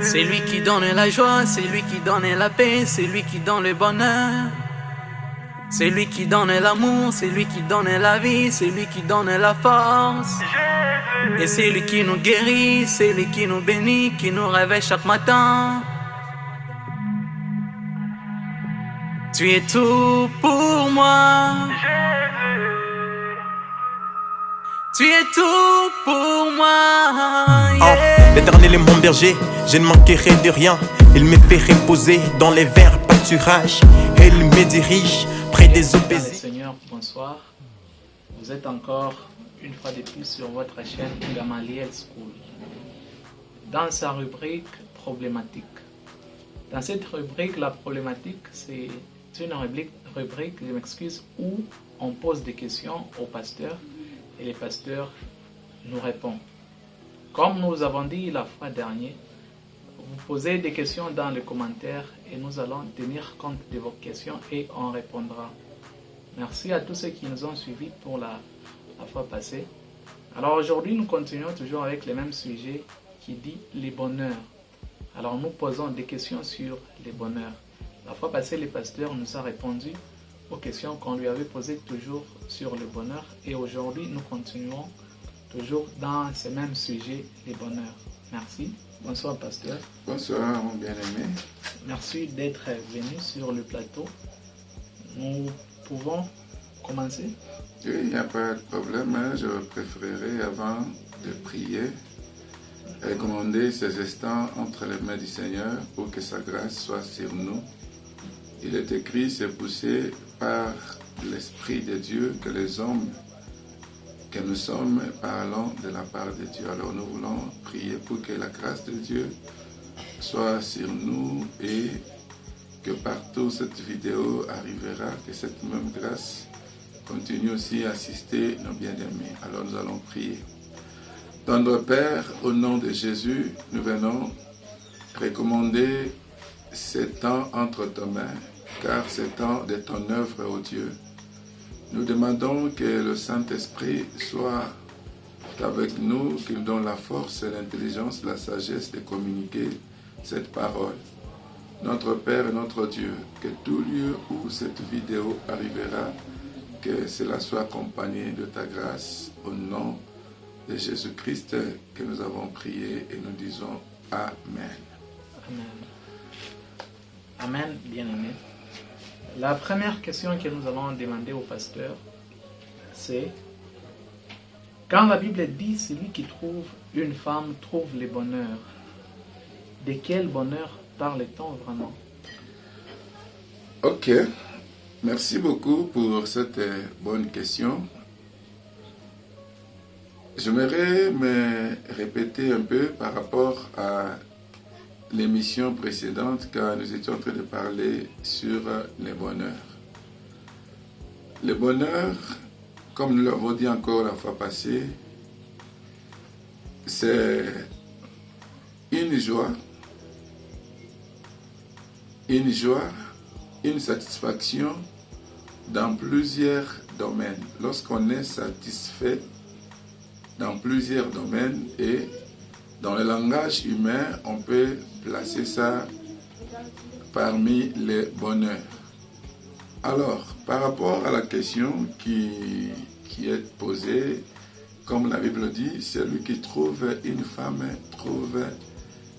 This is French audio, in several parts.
C'est lui qui donne la joie, c'est lui qui donne la paix, c'est lui qui donne le bonheur. C'est lui qui donne l'amour, c'est lui qui donne la vie, c'est lui qui donne la force. Et c'est lui qui nous guérit, c'est lui qui nous bénit, qui nous réveille chaque matin. Tu es tout pour moi. Tu es tout pour moi. Yeah. L'Éternel est mon berger, je ne manquerai de rien. Il me fait reposer dans les verts pâturages. Il me dirige près des eaux paisibles. Seigneur, bonsoir. Vous êtes encore une fois de plus sur votre chaîne Gamaliel School. Dans sa rubrique problématique. Dans cette rubrique, la problématique, c'est une rubrique, je m'excuse, où on pose des questions aux pasteurs et les pasteurs nous répondent. Comme nous avons dit la fois dernière, vous posez des questions dans les commentaires et nous allons tenir compte de vos questions et on répondra. Merci à tous ceux qui nous ont suivis pour la fois passée. Alors aujourd'hui, nous continuons toujours avec le même sujet qui dit les bonheurs. Alors nous posons des questions sur les bonheurs. La fois passée, le pasteur nous a répondu aux questions qu'on lui avait posées toujours sur le bonheur. Et aujourd'hui, nous continuons toujours dans ce même sujet, les bonheurs. Merci. Bonsoir, pasteur. Bonsoir, mon bien-aimé. Merci d'être venu sur le plateau. Nous pouvons commencer? Oui, il n'y a pas de problème. Je préférerais, avant de prier, recommander ces instants entre les mains du Seigneur pour que sa grâce soit sur nous. Il est écrit, c'est poussé par l'Esprit de Dieu que les hommes que nous sommes parlons de la part de Dieu. Alors nous voulons prier pour que la grâce de Dieu soit sur nous et que partout cette vidéo arrivera, que cette même grâce continue aussi à assister nos bien-aimés. Alors nous allons prier. Tendre Père, au nom de Jésus, nous venons recommander ces temps entre tes mains, car c'est temps de ton œuvre, ô Dieu. Nous demandons que le Saint-Esprit soit avec nous, qu'il donne la force, l'intelligence, la sagesse de communiquer cette parole. Notre Père et notre Dieu, que tout lieu où cette vidéo arrivera, que cela soit accompagné de ta grâce, au nom de Jésus-Christ que nous avons prié et nous disons Amen. Amen. Amen, bien-aimé. La première question que nous allons demander au pasteur, c'est quand la Bible dit celui qui trouve une femme trouve le bonheur, de quel bonheur parle-t-on vraiment? Ok, merci beaucoup pour cette bonne question. J'aimerais me répéter un peu par rapport à l'émission précédente quand nous étions en train de parler sur le bonheur. Le bonheur, comme nous l'avons dit encore la fois passée, c'est une joie, une satisfaction dans plusieurs domaines. Lorsqu'on est satisfait dans plusieurs domaines et dans le langage humain, on peut placer ça parmi les bonheurs. Alors, par rapport à la question qui est posée, comme la Bible dit, celui qui trouve une femme trouve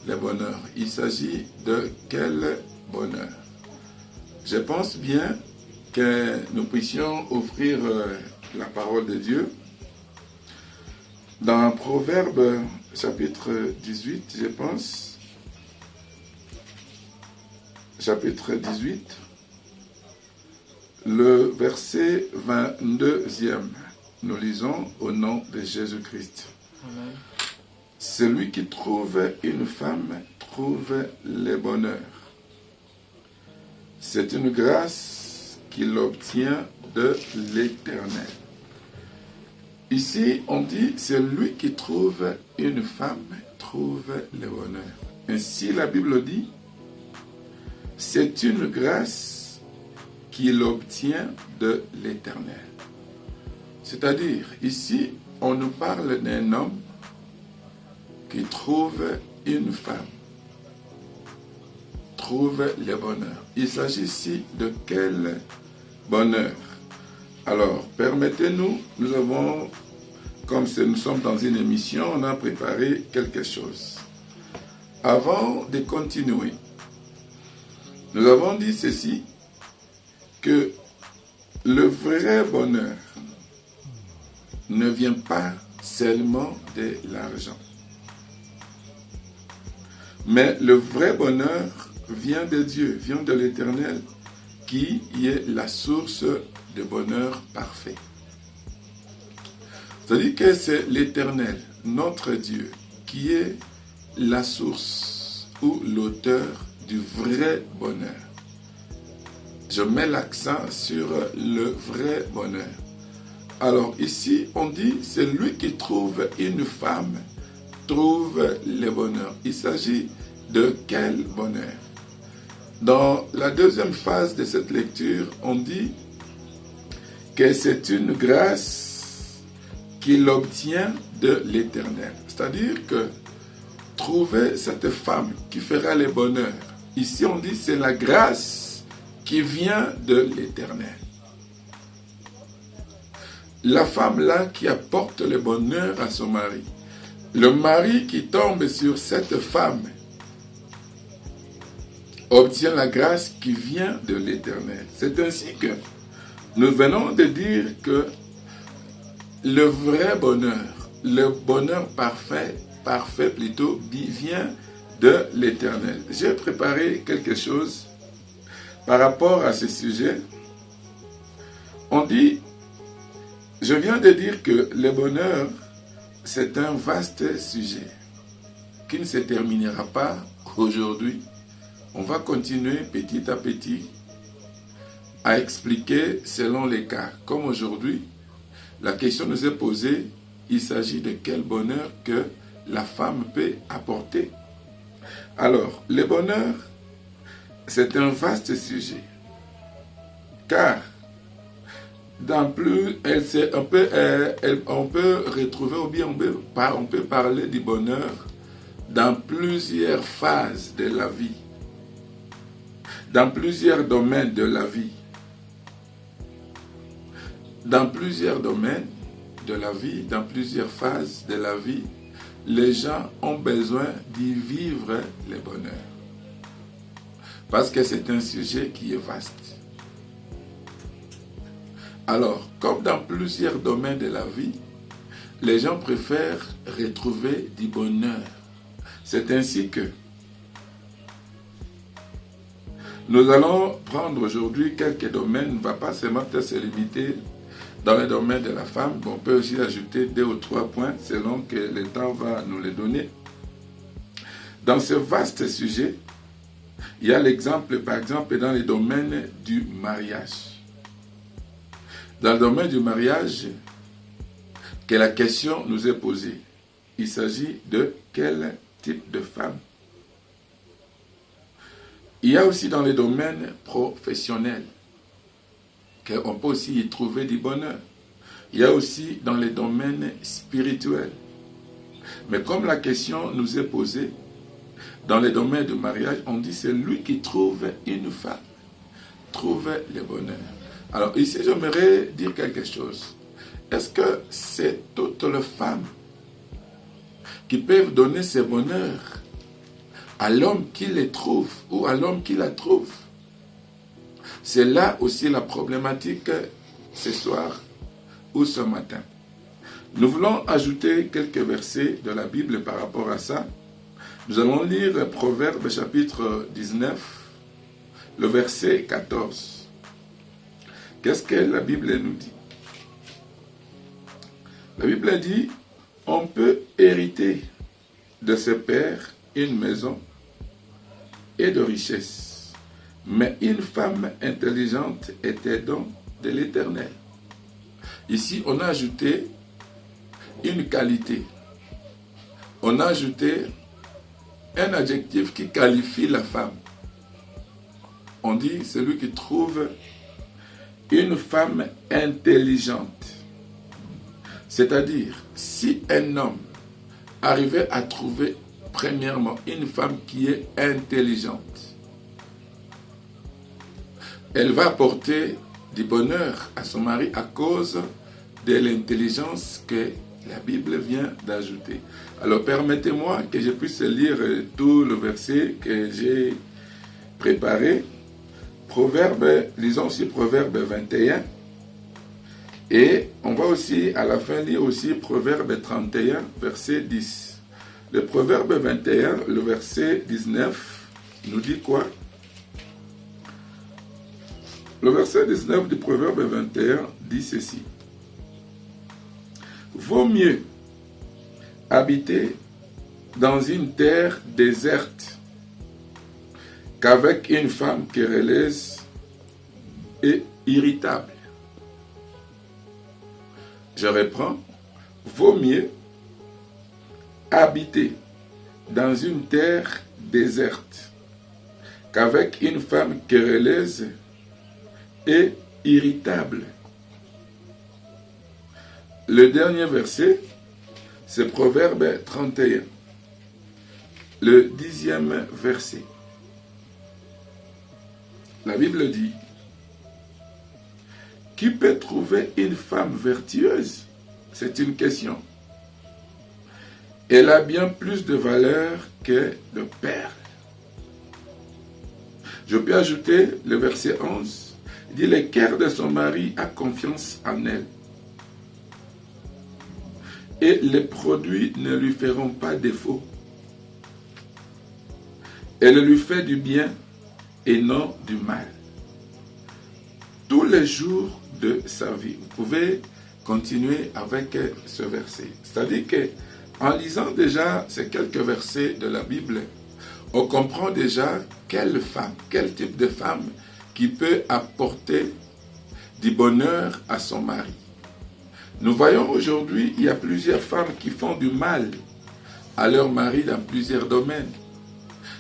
le bonheur. Il s'agit de quel bonheur? Je pense bien que nous puissions offrir la parole de Dieu dans Proverbe chapitre 18, je pense, chapitre 18, le verset 22e. Nous lisons au nom de Jésus-Christ. Amen. Celui qui trouve une femme trouve le bonheur. C'est une grâce qu'il obtient de l'Éternel. Ici, on dit, celui qui trouve une femme trouve le bonheur. Ainsi, la Bible dit, c'est une grâce qu'il obtient de l'Éternel. C'est-à-dire, ici, on nous parle d'un homme qui trouve une femme trouve le bonheur. Il s'agit ici de quel bonheur? Alors, permettez-nous, nous avons, comme nous sommes dans une émission, on a préparé quelque chose. Avant de continuer, nous avons dit ceci, que le vrai bonheur ne vient pas seulement de l'argent. Mais le vrai bonheur vient de Dieu, vient de l'Éternel, qui est la source de bonheur parfait. C'est-à-dire que c'est l'Éternel, notre Dieu, qui est la source ou l'auteur du vrai bonheur. Je mets l'accent sur le vrai bonheur. Alors ici, on dit, c'est lui qui trouve une femme, trouve le bonheur. Il s'agit de quel bonheur? Dans la deuxième phase de cette lecture, on dit que c'est une grâce qu'il obtient de l'Éternel. C'est-à-dire que trouver cette femme qui fera le bonheur, ici on dit c'est la grâce qui vient de l'Éternel. La femme là qui apporte le bonheur à son mari. Le mari qui tombe sur cette femme obtient la grâce qui vient de l'Éternel. C'est ainsi que nous venons de dire que le vrai bonheur, le bonheur parfait plutôt, vient de l'Éternel. J'ai préparé quelque chose par rapport à ce sujet. On dit, je viens de dire que le bonheur, c'est un vaste sujet qui ne se terminera pas aujourd'hui. On va continuer petit à petit à expliquer selon les cas. Comme aujourd'hui, la question nous est posée, il s'agit de quel bonheur que la femme peut apporter. Alors, le bonheur, c'est un vaste sujet. Car, on peut retrouver, ou bien on peut parler du bonheur dans plusieurs phases de la vie, dans plusieurs domaines de la vie. Dans plusieurs domaines de la vie, dans plusieurs phases de la vie, les gens ont besoin d'y vivre le bonheur. Parce que c'est un sujet qui est vaste. Alors, comme dans plusieurs domaines de la vie, les gens préfèrent retrouver du bonheur. C'est ainsi que nous allons prendre aujourd'hui quelques domaines, on ne va pas seulement peut-être se limiter dans le domaine de la femme. Bon, on peut aussi ajouter 2 ou 3 points selon que le temps va nous les donner. Dans ce vaste sujet, il y a l'exemple, par exemple, dans le domaine du mariage. Dans le domaine du mariage, que la question nous est posée. Il s'agit de quel type de femme? Il y a aussi dans les domaines professionnels qu'on peut aussi y trouver du bonheur. Il y a aussi dans les domaines spirituels. Mais comme la question nous est posée, dans les domaines du mariage, on dit c'est lui qui trouve une femme, trouve le bonheur. Alors ici, j'aimerais dire quelque chose. Est-ce que c'est toutes les femmes qui peuvent donner ce bonheur à l'homme qui les trouve ou à l'homme qui la trouve? C'est là aussi la problématique ce soir ou ce matin. Nous voulons ajouter quelques versets de la Bible par rapport à ça. Nous allons lire Proverbes chapitre 19, le verset 14. Qu'est-ce que la Bible nous dit? La Bible dit, on peut hériter de ses pères une maison et de richesses, mais une femme intelligente est un don de l'Éternel. Ici, on a ajouté une qualité. On a ajouté un adjectif qui qualifie la femme. On dit celui qui trouve une femme intelligente. C'est-à-dire, si un homme arrivait à trouver premièrement, une femme qui est intelligente. Elle va apporter du bonheur à son mari à cause de l'intelligence que la Bible vient d'ajouter. Alors permettez-moi que je puisse lire tout le verset que j'ai préparé. Lisons aussi Proverbe 21. Et on va aussi à la fin lire aussi Proverbe 31, verset 10. Le Proverbe 21, le verset 19, nous dit quoi? Le verset 19 du Proverbe 21 dit ceci. Vaut mieux habiter dans une terre déserte qu'avec une femme querelleuse et irritable. Je reprends. Vaut mieux habiter dans une terre déserte qu'avec une femme querelleuse et irritable. Le dernier verset, c'est Proverbe 31, le 10e verset. La Bible dit, qui peut trouver une femme vertueuse? C'est une question. Elle a bien plus de valeur que le perle. Je peux ajouter le verset 11. Il dit, le cœur de son mari a confiance en elle. Et les produits ne lui feront pas défaut. Elle lui fait du bien et non du mal. Tous les jours de sa vie. Vous pouvez continuer avec ce verset. C'est-à-dire que en lisant déjà ces quelques versets de la Bible, on comprend déjà quelle femme, quel type de femme qui peut apporter du bonheur à son mari. Nous voyons aujourd'hui, il y a plusieurs femmes qui font du mal à leur mari dans plusieurs domaines.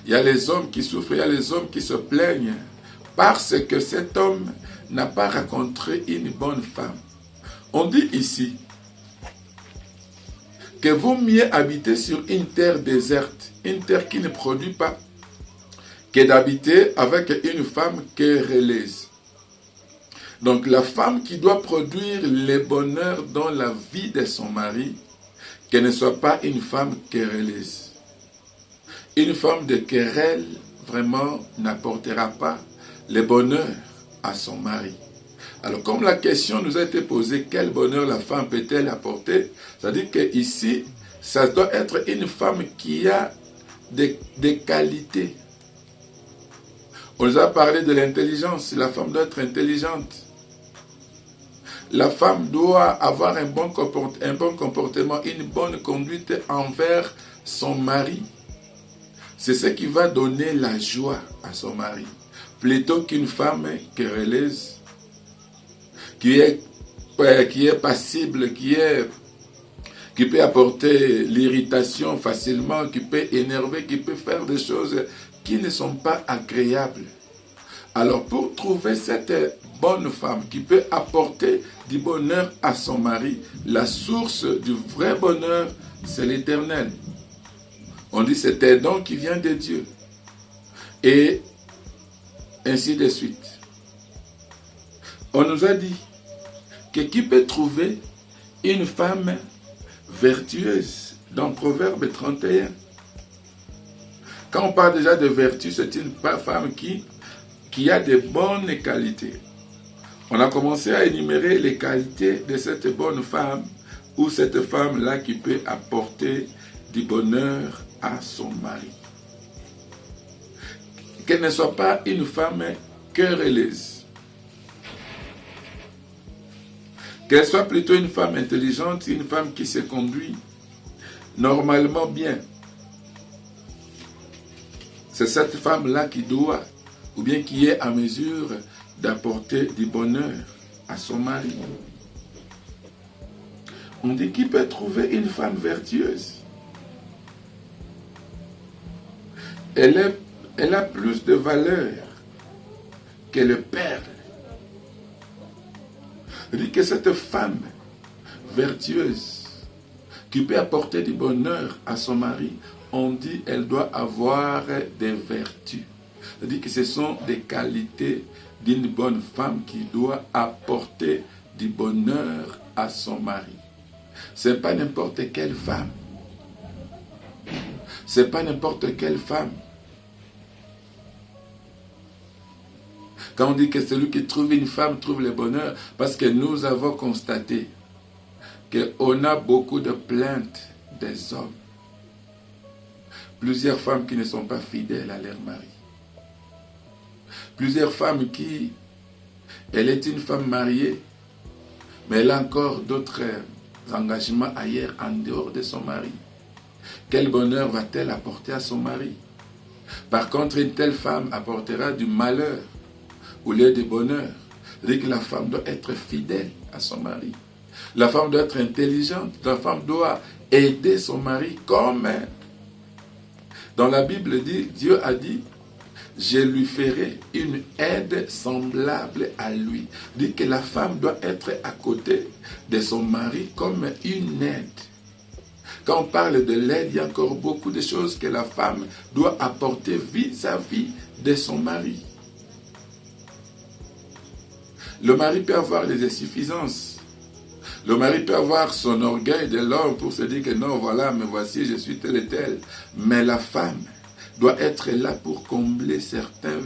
Il y a les hommes qui souffrent, il y a les hommes qui se plaignent parce que cet homme n'a pas rencontré une bonne femme. On dit ici que vaut mieux habiter sur une terre déserte, une terre qui ne produit pas, que d'habiter avec une femme querelleuse. Donc la femme qui doit produire le bonheur dans la vie de son mari, qu'elle ne soit pas une femme querelleuse. Une femme de querelle, vraiment, n'apportera pas le bonheur à son mari. Alors comme la question nous a été posée, quel bonheur la femme peut-elle apporter? C'est-à-dire qu'ici, ça doit être une femme qui a des qualités. On nous a parlé de l'intelligence, la femme doit être intelligente. La femme doit avoir un bon comportement, une bonne conduite envers son mari. C'est ce qui va donner la joie à son mari. Plutôt qu'une femme querelleuse, qui est passible, qui peut apporter l'irritation facilement, qui peut énerver, qui peut faire des choses qui ne sont pas agréables. Alors pour trouver cette bonne femme qui peut apporter du bonheur à son mari, la source du vrai bonheur, c'est l'Éternel. On dit c'est un don qui vient de Dieu. Et ainsi de suite. On nous a dit que qui peut trouver une femme vertueuse dans Proverbe 31. Quand on parle déjà de vertu, c'est une femme qui a de bonnes qualités. On a commencé à énumérer les qualités de cette bonne femme ou cette femme-là qui peut apporter du bonheur à son mari. Qu'elle ne soit pas une femme querelleuse. Qu'elle soit plutôt une femme intelligente, une femme qui se conduit normalement bien. C'est cette femme-là qui doit, ou bien qui est à mesure d'apporter du bonheur à son mari. On dit qui peut trouver une femme vertueuse. Elle a plus de valeur que le perle. On dit que cette femme vertueuse qui peut apporter du bonheur à son mari, on dit qu'elle doit avoir des vertus. C'est-à-dire que ce sont des qualités d'une bonne femme qui doit apporter du bonheur à son mari. Ce n'est pas n'importe quelle femme. Ce n'est pas n'importe quelle femme. Quand on dit que celui qui trouve une femme trouve le bonheur, parce que nous avons constaté qu'on a beaucoup de plaintes des hommes. Plusieurs femmes qui ne sont pas fidèles à leur mari. Plusieurs femmes qui, elle est une femme mariée, mais elle a encore d'autres engagements ailleurs en dehors de son mari. Quel bonheur va-t-elle apporter à son mari? Par contre, une telle femme apportera du malheur au lieu du bonheur. C'est-à-dire que la femme doit être fidèle à son mari. La femme doit être intelligente. La femme doit aider son mari comme... Dans la Bible dit, Dieu a dit, je lui ferai une aide semblable à lui. Dit que la femme doit être à côté de son mari comme une aide. Quand on parle de l'aide, il y a encore beaucoup de choses que la femme doit apporter vis-à-vis de son mari. Le mari peut avoir des insuffisances. Le mari peut avoir son orgueil de l'homme pour se dire que non, voilà, mais voici, je suis tel et tel. Mais la femme doit être là pour combler certains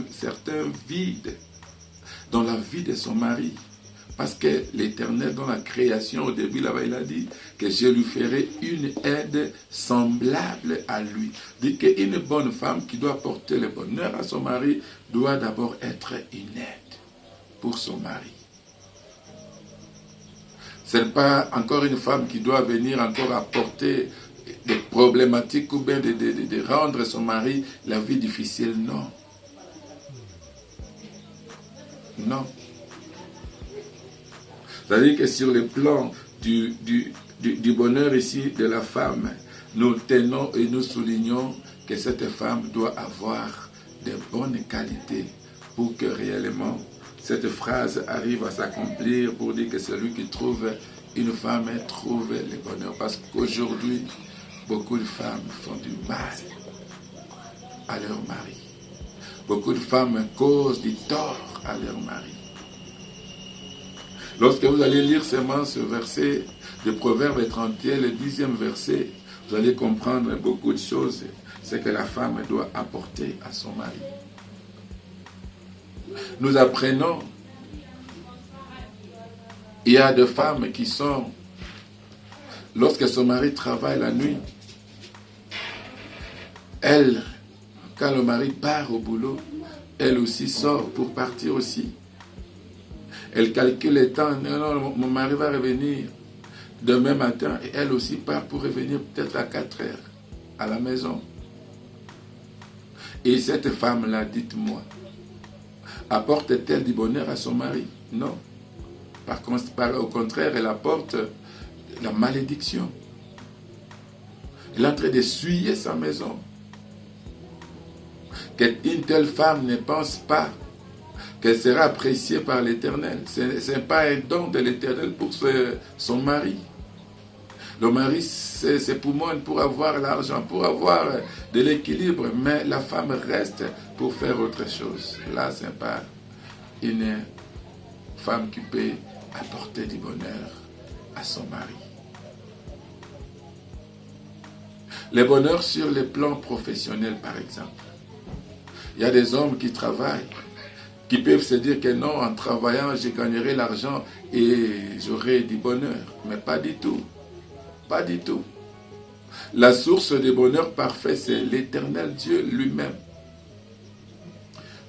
vides dans la vie de son mari. Parce que l'Éternel, dans la création, au début, là-bas, il a dit que je lui ferai une aide semblable à lui. Dit qu'une bonne femme qui doit apporter le bonheur à son mari doit d'abord être une aide pour son mari. Ce n'est pas encore une femme qui doit venir encore apporter des problématiques ou bien de rendre son mari la vie difficile. Non. Non. C'est-à-dire que sur le plan du bonheur ici de la femme, nous tenons et nous soulignons que cette femme doit avoir de bonnes qualités pour que réellement cette phrase arrive à s'accomplir pour dire que celui qui trouve une femme trouve le bonheur. Parce qu'aujourd'hui, beaucoup de femmes font du mal à leur mari. Beaucoup de femmes causent du tort à leur mari. Lorsque vous allez lire seulement ce verset de Proverbe 31, le 10e verset, vous allez comprendre beaucoup de choses. C'est que la femme doit apporter à son mari. Nous apprenons, il y a des femmes qui sont, lorsque son mari travaille la nuit, elle, quand le mari part au boulot, elle aussi sort pour partir aussi. Elle calcule le temps, non, mon mari va revenir demain matin, et elle aussi part pour revenir peut-être à 4 heures à la maison. Et cette femme-là, dites-moi, apporte-t-elle du bonheur à son mari? Non. Au contraire, elle apporte la malédiction. Elle est en train d'essuyer sa maison. Qu'une telle femme ne pense pas qu'elle sera appréciée par l'Éternel. Ce n'est pas un don de l'Éternel pour son mari. Le mari, c'est pour avoir l'argent, pour avoir de l'équilibre, mais la femme reste pour faire autre chose. Là, ce n'est pas une femme qui peut apporter du bonheur à son mari. Le bonheur sur le plan professionnel, par exemple. Il y a des hommes qui travaillent, qui peuvent se dire que non, en travaillant, je gagnerai l'argent et j'aurai du bonheur. Mais pas du tout. Pas du tout. La source du bonheur parfait, c'est l'Éternel Dieu lui-même.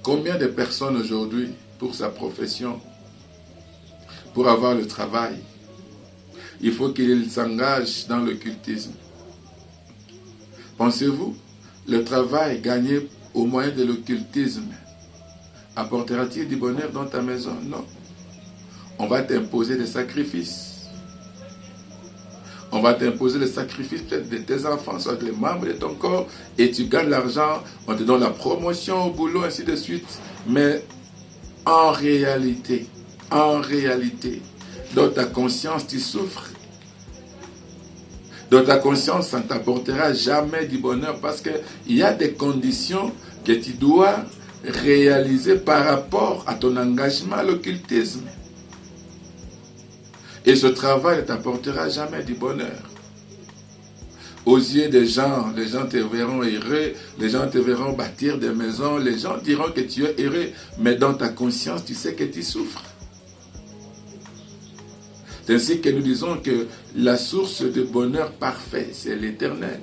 Combien de personnes aujourd'hui, pour sa profession, pour avoir le travail, il faut qu'il s'engage dans l'occultisme. Pensez-vous, le travail gagné au moyen de l'occultisme apportera-t-il du bonheur dans ta maison? Non. On va t'imposer des sacrifices. On va t'imposer les sacrifices peut-être de tes enfants, soit les membres de ton corps, et tu gagnes l'argent, on te donne la promotion au boulot, ainsi de suite. Mais en réalité, dans ta conscience, tu souffres. Dans ta conscience, ça ne t'apportera jamais du bonheur parce qu'il y a des conditions que tu dois réaliser par rapport à ton engagement à l'occultisme. Et ce travail ne t'apportera jamais du bonheur. Aux yeux des gens, les gens te verront heureux, les gens te verront bâtir des maisons, les gens diront que tu es heureux, mais dans ta conscience, tu sais que tu souffres. C'est ainsi que nous disons que la source de bonheur parfait, c'est l'Éternel.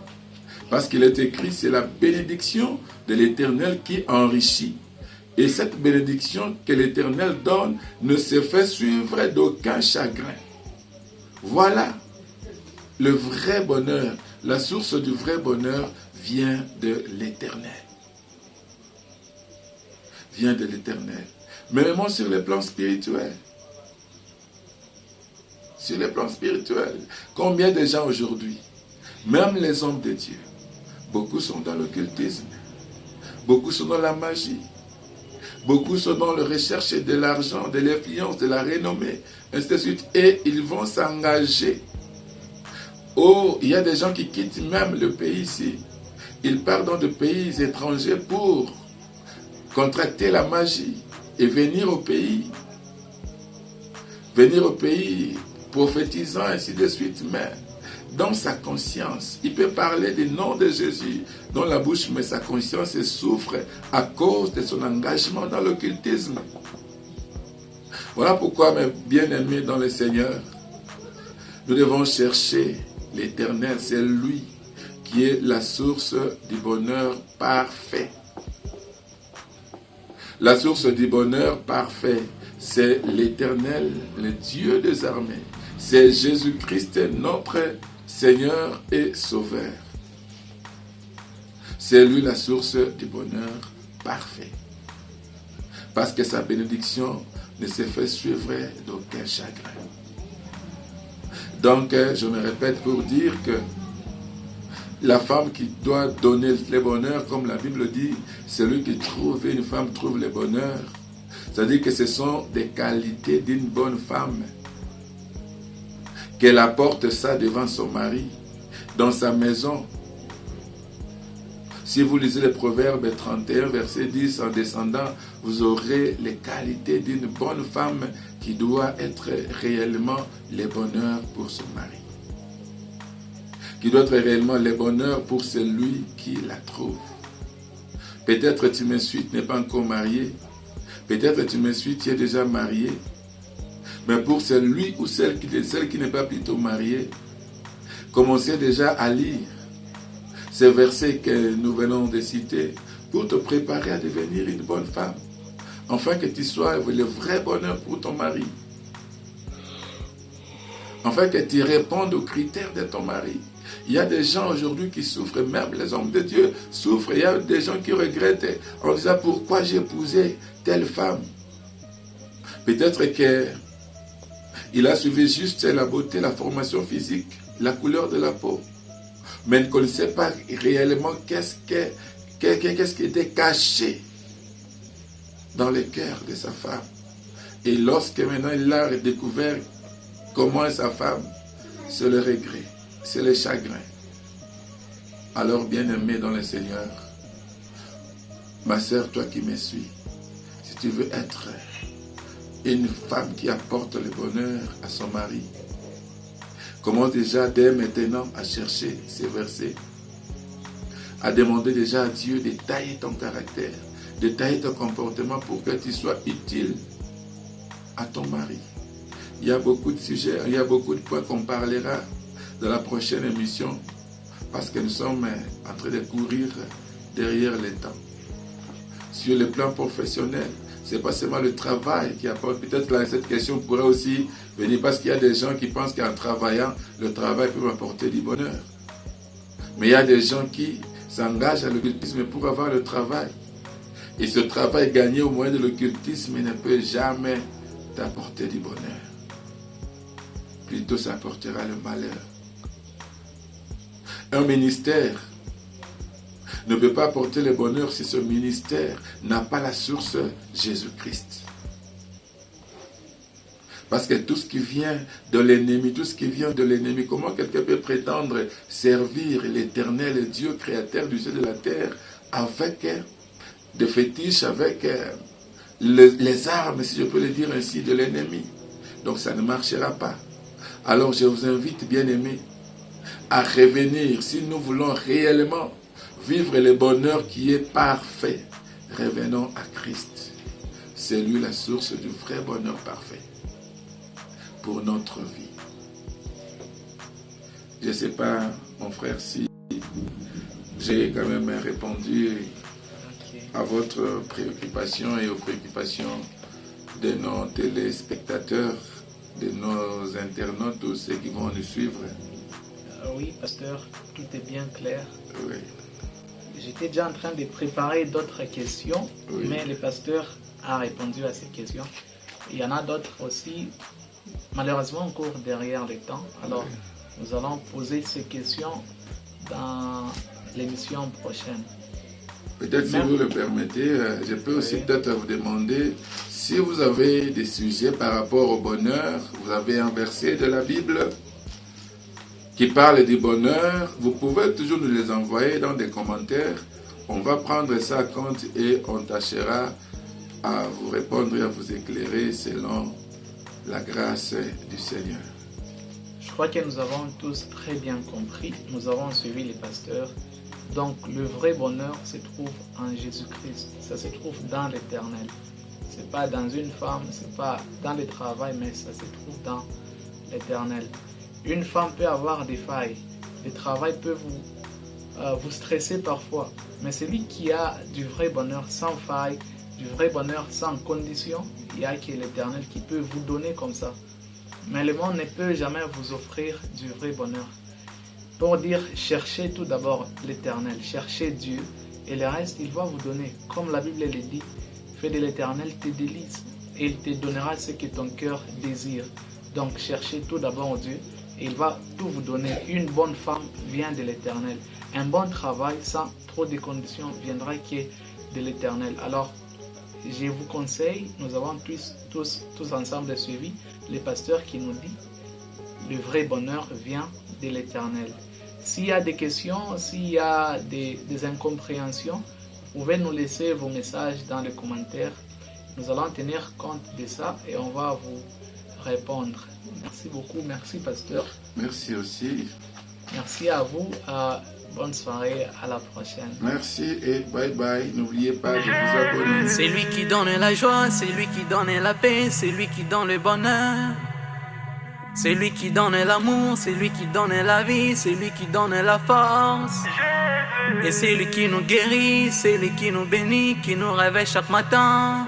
Parce qu'il est écrit, c'est la bénédiction de l'Éternel qui enrichit. Et cette bénédiction que l'Éternel donne ne se fait suivre d'aucun chagrin. Voilà le vrai bonheur. La source du vrai bonheur vient de l'Éternel. Vient de l'Éternel. Mais même sur le plan spirituel. Sur le plan spirituel. Combien de gens aujourd'hui, même les hommes de Dieu, beaucoup sont dans l'occultisme. Beaucoup sont dans la magie. Beaucoup sont dans la recherche de l'argent, de l'influence, de la renommée, ainsi de suite. Et ils vont s'engager. Oh, il y a des gens qui quittent même le pays ici. Ils partent dans des pays étrangers pour contracter la magie et venir au pays. Venir au pays prophétisant, ainsi de suite. Mais dans sa conscience, il peut parler du nom de Jésus dans la bouche, mais sa conscience souffre à cause de son engagement dans l'occultisme. Voilà pourquoi, mes bien-aimés dans le Seigneur, nous devons chercher l'Éternel. C'est lui qui est la source du bonheur parfait. La source du bonheur parfait, c'est l'Éternel, le Dieu des armées. C'est Jésus-Christ, notre Seigneur et Sauveur. C'est lui la source du bonheur parfait. Parce que sa bénédiction ne se fait suivre d'aucun chagrin. Donc, je me répète pour dire que la femme qui doit donner le bonheur, comme la Bible dit, celui qui trouve une femme trouve le bonheur. C'est-à-dire que ce sont des qualités d'une bonne femme. Qu'elle apporte ça devant son mari, dans sa maison. Si vous lisez le Proverbe 31, verset 10, en descendant, vous aurez les qualités d'une bonne femme qui doit être réellement le bonheur pour son mari. Qui doit être réellement le bonheur pour celui qui la trouve. Peut-être tu me suis, tu n'es pas encore marié. Peut-être tu me suis, tu es déjà marié. Mais pour celui ou celle qui n'est pas plutôt mariée, commencez déjà à lire ces versets que nous venons de citer pour te préparer à devenir une bonne femme. Afin que tu sois le vrai bonheur pour ton mari. Afin que tu répondes aux critères de ton mari. Il y a des gens aujourd'hui qui souffrent, même les hommes de Dieu souffrent. Il y a des gens qui regrettent en disant pourquoi j'ai épousé telle femme. Peut-être qu'il a suivi juste la beauté, la formation physique, la couleur de la peau. Mais il ne connaissait pas réellement qu'est-ce qui était caché dans le cœur de sa femme. Et lorsque maintenant il a découvert comment est sa femme, c'est le regret, c'est le chagrin. Alors, bien-aimé dans le Seigneur, ma sœur, toi qui me suis, si tu veux être une femme qui apporte le bonheur à son mari, commence déjà dès maintenant à chercher ces versets, à demander déjà à Dieu de tailler ton caractère, de tailler ton comportement pour que tu sois utile à ton mari. Il y a beaucoup de sujets, il y a beaucoup de points qu'on parlera dans la prochaine émission parce que nous sommes en train de courir derrière le temps. Sur le plan professionnel, ce n'est pas seulement le travail qui apporte. Peut-être là, cette question pourrait aussi venir parce qu'il y a des gens qui pensent qu'en travaillant, le travail peut m'apporter du bonheur. Mais il y a des gens qui s'engagent à l'occultisme pour avoir le travail. Et ce travail gagné au moyen de l'occultisme ne peut jamais t'apporter du bonheur. Plutôt, ça apportera le malheur. Un ministère ne peut pas apporter le bonheur si ce ministère n'a pas la source Jésus-Christ. Parce que tout ce qui vient de l'ennemi, comment quelqu'un peut prétendre servir l'Éternel Dieu créateur du ciel et de la terre avec des fétiches, avec les armes, si je peux le dire ainsi, de l'ennemi. Donc ça ne marchera pas. Alors je vous invite, bien-aimés, à revenir, si nous voulons réellement vivre le bonheur qui est parfait. Revenons à Christ. C'est lui la source du vrai bonheur parfait pour notre vie. Je ne sais pas, mon frère, si j'ai quand même répondu à votre préoccupation et aux préoccupations de nos téléspectateurs, de nos internautes, tous ceux qui vont nous suivre. Oui, pasteur, tout est bien clair. Oui. J'étais déjà en train de préparer d'autres questions, Oui. mais le pasteur a répondu à ces questions. Il y en a d'autres aussi, malheureusement encore derrière le temps. Alors, nous allons poser ces questions dans l'émission prochaine. Peut-être si vous le permettez, je peux aussi peut-être vous demander si vous avez des sujets par rapport au bonheur. Vous avez un verset de la Bible qui parle du bonheur. Vous pouvez toujours nous les envoyer dans des commentaires. On va prendre ça en compte et on tâchera à vous répondre et à vous éclairer selon la grâce du Seigneur. Je crois que nous avons tous très bien compris. Nous avons suivi les pasteurs. Donc le vrai bonheur se trouve en Jésus-Christ. Ça se trouve dans l'Éternel. Ce n'est pas dans une femme, ce n'est pas dans le travail, mais ça se trouve dans l'Éternel. Une femme peut avoir des failles. Le travail peut vous stresser parfois. Mais celui qui a du vrai bonheur sans faille, du vrai bonheur sans condition, il n'y a que l'Éternel qui peut vous donner comme ça. Mais le monde ne peut jamais vous offrir du vrai bonheur. Pour dire, cherchez tout d'abord l'Éternel, cherchez Dieu, et le reste, il va vous donner. Comme la Bible le dit, fais de l'Éternel tes délices, et il te donnera ce que ton cœur désire. Donc, cherchez tout d'abord Dieu, et il va tout vous donner. Une bonne femme vient de l'Éternel. Un bon travail, sans trop de conditions, viendra que de l'Éternel. Alors, je vous conseille, nous avons tous ensemble suivi les pasteurs qui nous disent le vrai bonheur vient de l'Éternel. S'il y a des questions, s'il y a des incompréhensions, vous pouvez nous laisser vos messages dans les commentaires. Nous allons tenir compte de ça et on va vous répondre. Merci beaucoup, merci pasteur. Merci aussi. Merci à vous. Bonne soirée, à la prochaine. Merci et bye bye. N'oubliez pas de vous abonner. C'est lui qui donne la joie, c'est lui qui donne la paix, c'est lui qui donne le bonheur. C'est lui qui donne l'amour, c'est lui qui donne la vie, c'est lui qui donne la force. Et c'est lui qui nous guérit, c'est lui qui nous bénit, qui nous réveille chaque matin.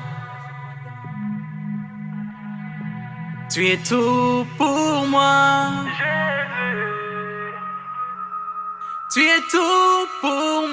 Tu es tout pour moi. Tu es tout pour moi.